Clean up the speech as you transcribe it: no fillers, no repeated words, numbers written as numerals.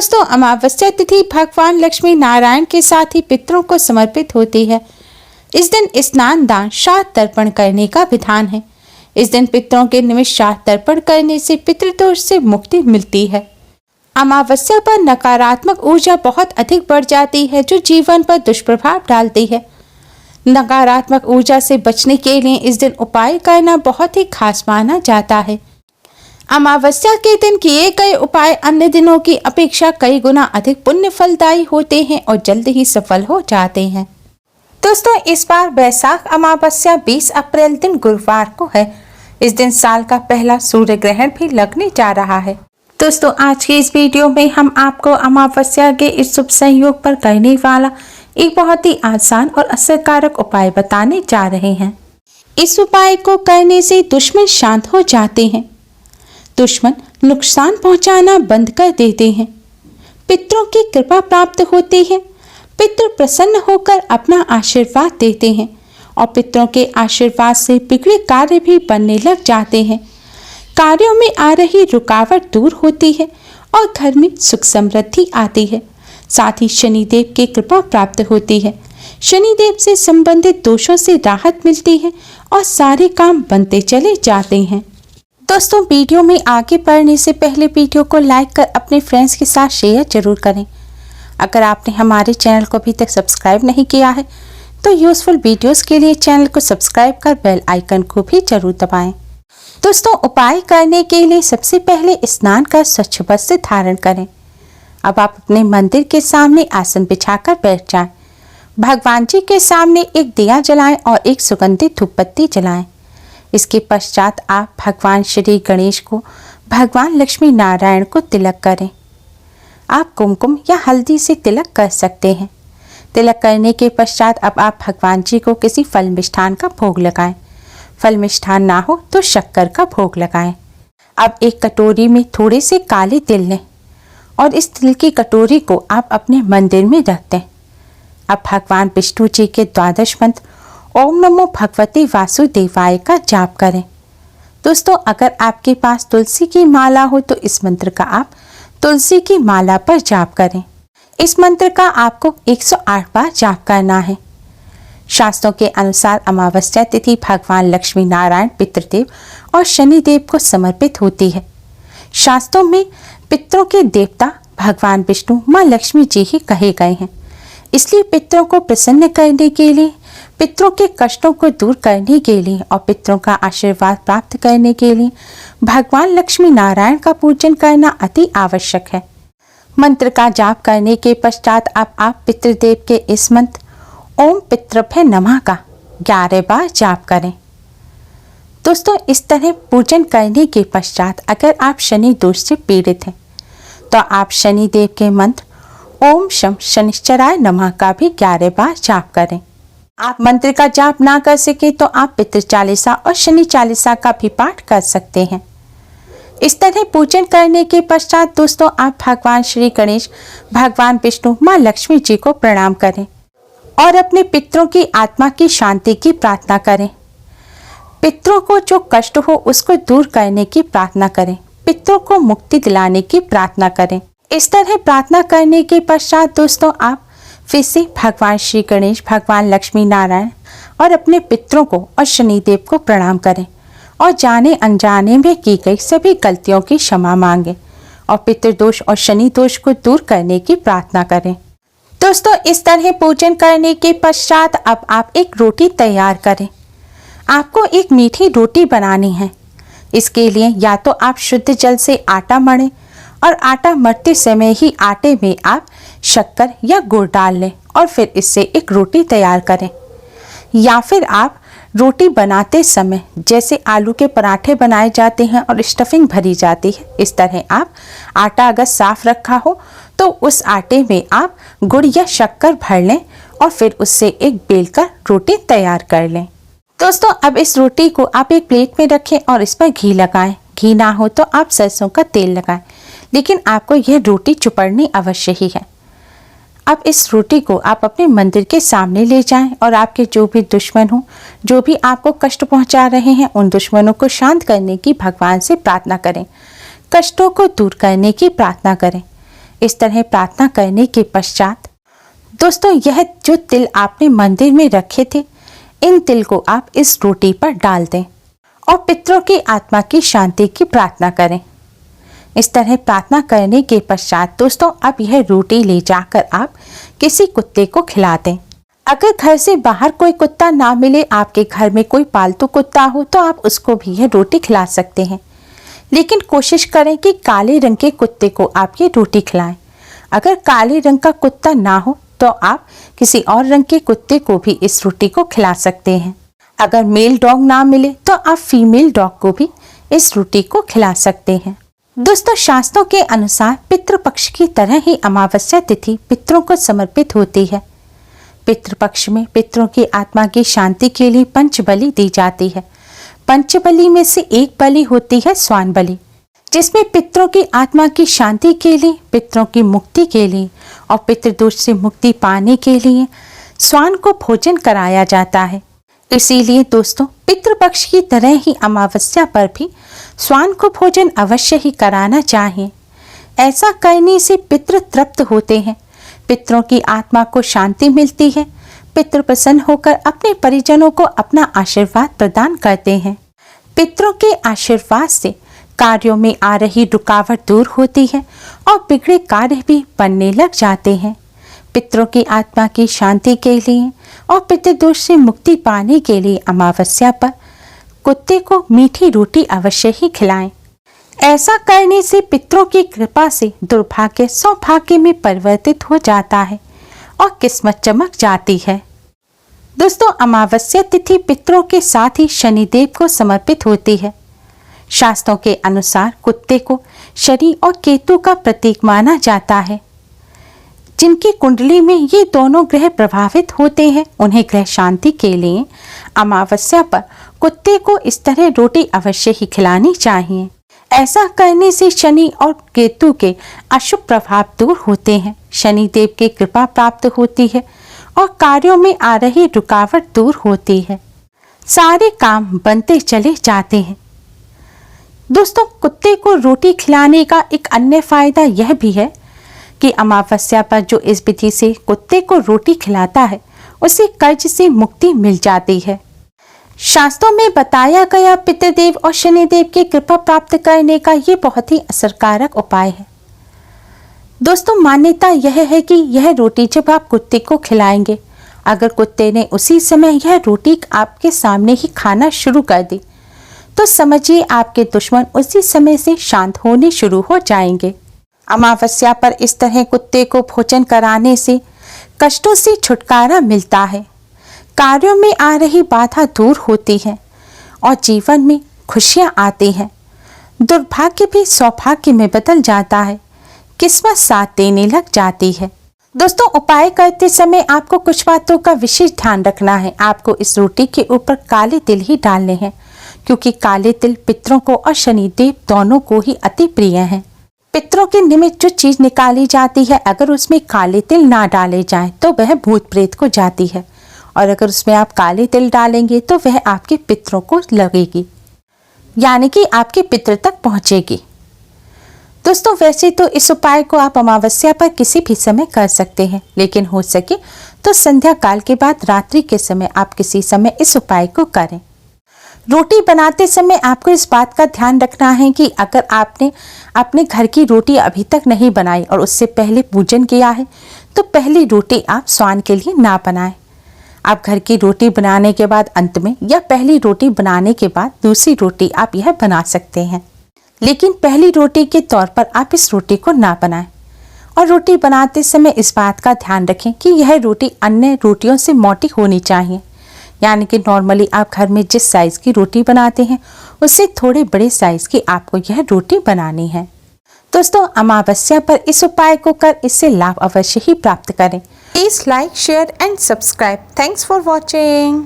दोस्तों, अमावस्या तिथि भगवान लक्ष्मी नारायण के साथ ही पितरों को समर्पित होती है। इस दिन स्नान, दान, श्राद्ध तर्पण करने का विधान है। इस दिन पितरों के निमित्त श्राद्ध तर्पण करने से पितृदोष से मुक्ति मिलती है। अमावस्या पर नकारात्मक ऊर्जा बहुत अधिक बढ़ जाती है, जो जीवन पर दुष्प्रभाव डालती है। नकारात्मक ऊर्जा से बचने के लिए इस दिन उपाय करना बहुत ही खास माना जाता है। अमावस्या के दिन किए गए उपाय अन्य दिनों की अपेक्षा कई गुना अधिक पुण्य फलदायी होते हैं और जल्द ही सफल हो जाते हैं। दोस्तों, इस बार वैशाख अमावस्या 20 अप्रैल दिन गुरुवार को है। इस दिन साल का पहला सूर्य ग्रहण भी लगने जा रहा है। दोस्तों, आज की इस वीडियो में हम आपको अमावस्या के इस शुभ संयोग पर करने वाला एक बहुत ही आसान और असरकारक उपाय बताने जा रहे हैं। इस उपाय को करने से दुश्मन शांत हो जाते हैं, दुश्मन नुकसान पहुंचाना बंद कर देते हैं, पितरों की कृपा प्राप्त होती है, पितृ प्रसन्न होकर अपना आशीर्वाद देते हैं और पितरों के आशीर्वाद से बिगड़े कार्य भी बनने लग जाते हैं। कार्यों में आ रही रुकावट दूर होती है और घर में सुख समृद्धि आती है। साथ ही शनिदेव की कृपा प्राप्त होती है। शनिदेव से संबंधित दोषों से राहत मिलती है और सारे काम बनते चले जाते हैं। दोस्तों, वीडियो में आगे बढ़ने से पहले वीडियो को लाइक कर अपने फ्रेंड्स के साथ शेयर जरूर करें। अगर आपने हमारे चैनल को अभी तक सब्सक्राइब नहीं किया है तो यूजफुल वीडियोस के लिए चैनल को सब्सक्राइब कर बेल आइकन को भी जरूर दबाएं। दोस्तों, उपाय करने के लिए सबसे पहले स्नान कर स्वच्छ वस्त्र धारण करें। अब आप अपने मंदिर के सामने आसन बिछाकर बैठ जाएं। भगवान जी के सामने एक दिया जलाएं और एक सुगंधित धूपबत्ती जलाएं। इसके पश्चात आप भगवान श्री गणेश को, भगवान लक्ष्मी नारायण को तिलक करें। आप कुमकुम या हल्दी से तिलक कर सकते हैं। तिलक करने के पश्चात अब आप भगवान जी को किसी फल मिष्ठान का भोग लगाएं। फल मिष्ठान ना हो तो शक्कर का भोग लगाएं। अब एक कटोरी में थोड़े से काले तिल लें और इस तिल की कटोरी को आप अपने मंदिर में रख दें। अब भगवान विष्णु जी के द्वादश मंत्र ओम नमो भगवते वासुदेवाय का जाप करें। दोस्तों, अगर आपके पास तुलसी की माला हो तो इस मंत्र का आप तुलसी की माला पर जाप करें। इस मंत्र का आपको 108 बार जाप करना है। शास्त्रों के अनुसार अमावस्या तिथि भगवान लक्ष्मी नारायण, पितृदेव और शनिदेव को समर्पित होती है। शास्त्रों में पितरों के देवता भगवान विष्णु, माँ लक्ष्मी जी ही कहे गए हैं। इसलिए पितरों को प्रसन्न करने के लिए, पितरों के कष्टों को दूर करने के लिए और पितरों का आशीर्वाद प्राप्त करने के लिए भगवान लक्ष्मी नारायण का पूजन करना अति आवश्यक है। मंत्र का जाप करने के पश्चात आप पितृदेव के इस मंत्र ओम पितृभ्य नमः का 11 बार जाप करें। दोस्तों, इस तरह पूजन करने के पश्चात अगर आप शनि दोष से पीड़ित हैं तो आप शनिदेव के मंत्र ओम शम शनिश्चराय नमः का भी 11 बार जाप करें। आप मंत्र का जाप ना कर सके तो आप पितृ चालीसा और शनि चालीसा का भी पाठ कर सकते हैं। इस तरह पूजन करने के पश्चात दोस्तों, आप भगवान श्री गणेश, भगवान विष्णु, माँ लक्ष्मी जी को प्रणाम करें और अपने पितरों की आत्मा की शांति की प्रार्थना करें। पितरों को जो कष्ट हो उसको दूर करने की प्रार्थना करें। पितरों को मुक्ति दिलाने की प्रार्थना करें। इस तरह प्रार्थना करने के पश्चात दोस्तों, आप फिर से भगवान श्री गणेश, भगवान लक्ष्मी नारायण और अपने पितरों को और शनिदेव को प्रणाम करें और जाने अनजाने में की गई सभी गलतियों की क्षमा मांगें और पितृदोष और शनि दोष को दूर करने की प्रार्थना करें। दोस्तों, इस तरह पूजन करने के पश्चात अब आप एक रोटी तैयार करें। आपको एक मीठी रोटी बनानी है। इसके लिए या तो आप शुद्ध जल से आटा मढ़ें और आटा मढ़ते समय ही आटे में आप शक्कर या गुड़ डाल लें और फिर इससे एक रोटी तैयार करें। या फिर आप रोटी बनाते समय जैसे आलू के पराठे बनाए जाते हैं और स्टफिंग भरी जाती है, इस तरह आप आटा अगर साफ रखा हो तो उस आटे में आप गुड़ या शक्कर भर लें और फिर उससे एक बेलकर रोटी तैयार कर लें। दोस्तों, अब इस रोटी को आप एक प्लेट में रखें और इस पर घी लगाएं। घी ना हो तो आप सरसों का तेल लगाएं, लेकिन आपको यह रोटी चुपड़नी अवश्य ही है। अब इस रोटी को आप अपने मंदिर के सामने ले जाएं और आपके जो भी दुश्मन हो, जो भी आपको कष्ट पहुंचा रहे हैं, उन दुश्मनों को शांत करने की भगवान से प्रार्थना करें। कष्टों को दूर करने की प्रार्थना करें। इस तरह प्रार्थना करने के पश्चात दोस्तों यह जो तिल आपने मंदिर में रखे थे, इन तिल को आप इस रोटी पर डाल दें और पितरों की आत्मा की शांति की प्रार्थना करें। इस तरह प्रार्थना करने के पश्चात दोस्तों अब यह रोटी ले जाकर आप किसी कुत्ते को खिला दें। अगर घर से बाहर कोई कुत्ता ना मिले, आपके घर में कोई पालतू कुत्ता हो, तो आप उसको भी यह रोटी खिला सकते हैं। लेकिन कोशिश करें कि काले रंग के कुत्ते को आप ये रोटी खिलाएं। अगर काले रंग का कुत्ता ना हो तो आप किसी और रंग के कुत्ते को भी इस रोटी को खिला सकते हैं। अगर मेल डॉग ना मिले तो आप फीमेल डॉग को भी इस रोटी को खिला सकते हैं। दोस्तों शास्त्रों के अनुसार पितृपक्ष की तरह ही अमावस्या तिथि पितरों को समर्पित होती है। पितृपक्ष में पितरों की आत्मा की शांति के लिए पंचबलि दी जाती है। पंचबलि में से एक बलि होती है स्वान बलि, जिसमें पितरों की आत्मा की शांति के लिए, पितरों की मुक्ति के लिए और पितृदोष से मुक्ति पाने के लिए स्वान को भोजन कराया जाता है। इसीलिए दोस्तों पितृपक्ष की तरह ही अमावस्या पर भी स्वान को भोजन अवश्य ही कराना चाहिए। ऐसा करने से पितृ तृप्त होते हैं, पितरों की आत्मा को शांति मिलती है। पितृ प्रसन्न होकर अपने परिजनों को अपना आशीर्वाद प्रदान करते हैं। पितरों के आशीर्वाद से कार्यों में आ रही रुकावट दूर होती है और बिगड़े कार्य भी बनने लग जाते हैं। पितरों की आत्मा की शांति के लिए और पितृदोष से मुक्ति पाने के लिए अमावस्या पर कुत्ते को मीठी रोटी अवश्य ही खिलाएं। ऐसा करने से पितरों की कृपा से दुर्भाग्य सौभाग्य में परिवर्तित हो जाता है और किस्मत चमक जाती है। दोस्तों अमावस्या तिथि पितरों के साथ ही शनिदेव को समर्पित होती है। शास्त्रों के अनुसार कुत्ते को शनि और केतु का प्रतीक माना जाता है। जिनकी कुंडली में ये दोनों ग्रह प्रभावित होते हैं, उन्हें ग्रह शांति के लिए अमावस्या पर कुत्ते को इस तरह रोटी अवश्य ही खिलानी चाहिए। ऐसा करने से शनि और केतु के अशुभ प्रभाव दूर होते हैं, शनिदेव की कृपा प्राप्त होती है और कार्यों में आ रही रुकावट दूर होती है, सारे काम बनते चले जाते हैं। दोस्तों कुत्ते को रोटी खिलाने का एक अन्य फायदा यह भी है कि अमावस्या पर जो इस विधि से कुत्ते को रोटी खिलाता है उसे कर्ज से मुक्ति मिल जाती है। शास्त्रों में बताया गया पितृदेव और शनिदेव की कृपा प्राप्त करने का ये बहुत ही असरकारक उपाय है। दोस्तों मान्यता यह है कि यह रोटी जब आप कुत्ते को खिलाएंगे, अगर कुत्ते ने उसी समय यह रोटी आपके सामने ही खाना शुरू कर दी तो समझिए आपके दुश्मन उसी समय से शांत होने शुरू हो जाएंगे। अमावस्या पर इस तरह कुत्ते को भोजन कराने से कष्टों से छुटकारा मिलता है, कार्यों में आ रही बाधा दूर होती है और जीवन में खुशियां आती हैं। दुर्भाग्य भी सौभाग्य में बदल जाता है, किस्मत साथ देने लग जाती है। दोस्तों उपाय करते समय आपको कुछ बातों का विशेष ध्यान रखना है। आपको इस रोटी के ऊपर काले तिल ही डालने हैं, क्योंकि काले तिल पितरों को और शनिदेव दोनों को ही अति प्रिय हैं। पितरों के निमित्त जो चीज निकाली जाती है, अगर उसमें काले तिल ना डाले जाएं तो वह भूत प्रेत को जाती है, और अगर उसमें आप काले तिल डालेंगे तो वह आपके पितरों को लगेगी, यानी कि आपके पितर तक पहुंचेगी। दोस्तों वैसे तो इस उपाय को आप अमावस्या पर किसी भी समय कर सकते हैं, लेकिन हो सके तो संध्या काल के बाद रात्रि के समय आप किसी समय इस उपाय को करें। रोटी बनाते समय आपको इस बात का ध्यान रखना है कि अगर आपने अपने घर की रोटी अभी तक नहीं बनाई और उससे पहले पूजन किया है तो पहली रोटी आप स्वान के लिए ना बनाएं। आप घर की रोटी बनाने के बाद अंत में या पहली रोटी बनाने के बाद दूसरी रोटी आप यह बना सकते हैं, लेकिन पहली रोटी के तौर पर आप इस रोटी को ना बनाएं। और रोटी बनाते समय इस बात का ध्यान रखें कि यह रोटी अन्य रोटियों से मोटी होनी चाहिए, यानी कि नॉर्मली आप घर में जिस साइज़ की रोटी बनाते हैं उससे थोड़े बड़े साइज़ की आपको यह रोटी बनानी है। दोस्तों अमावस्या पर इस उपाय को कर इससे लाभ अवश्य ही प्राप्त करें। Please like, share and subscribe. Thanks for watching.